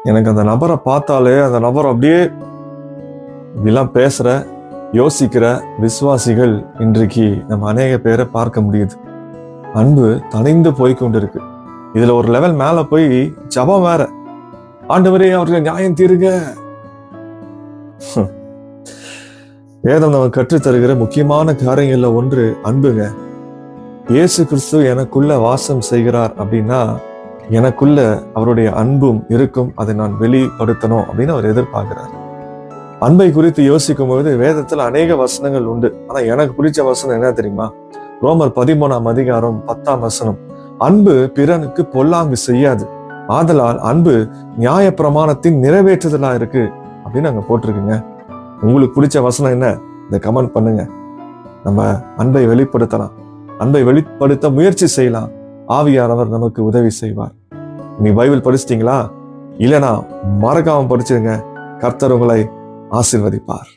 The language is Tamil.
எனக்கு அந்த நபரை பார்த்தாலே அந்த நபர் அப்படியே இப்படிலாம் பேசுற யோசிக்கிற விசுவாசிகள் இன்றைக்கு நம்ம அநேக பேரை பார்க்க முடியுது. அன்பு தணிந்து போய் கொண்டிருக்கு. இதுல ஒரு லெவல் மேல போய் ஜபம் வேற, ஆண்டவரே அவர்கள் நியாயம் தீருங்க. வேதம் நமக்கு கற்றுத் தருகிற முக்கியமான காரியங்கள்ல ஒன்று அன்புங்க. இயேசு கிறிஸ்து எனக்குள்ள வாசம் செய்கிறார் அப்படின்னா எனக்குள்ள அவருடைய அன்பும் இருக்கும். அதை நான் வெளிப்படுத்தணும் அப்படின்னு அவர் எதிர்பார்க்கிறார். அன்பை குறித்து யோசிக்கும் பொழுது வேதத்துல அநேக வசனங்கள் உண்டு. ஆனா எனக்கு பிடிச்ச வசனம் என்ன தெரியுமா? ரோமர் 13ஆம் அதிகாரம் 10ஆம் வசனம். அன்பு பிறனுக்கு பொல்லாங்கு செய்யாது, ஆதலால் அன்பு நியாய பிரமாணத்தின் நிறைவேற்றுதலா இருக்கு அப்படின்னு அங்க போட்டிருக்குங்க. உங்களுக்கு பிடிச்ச வசனம் என்ன? இந்த கமெண்ட் பண்ணுங்க. நம்ம அன்பை வெளிப்படுத்தலாம், அன்பை வெளிப்படுத்த முயற்சி செய்யலாம். ஆவியானவர் நமக்கு உதவி செய்வார். நீ பைபிள் படிச்சிட்டீங்களா? இல்லைனா மறக்காம படிச்சிருங்க. கர்த்தர் உங்களை ஆசீர்வதிப்பார்.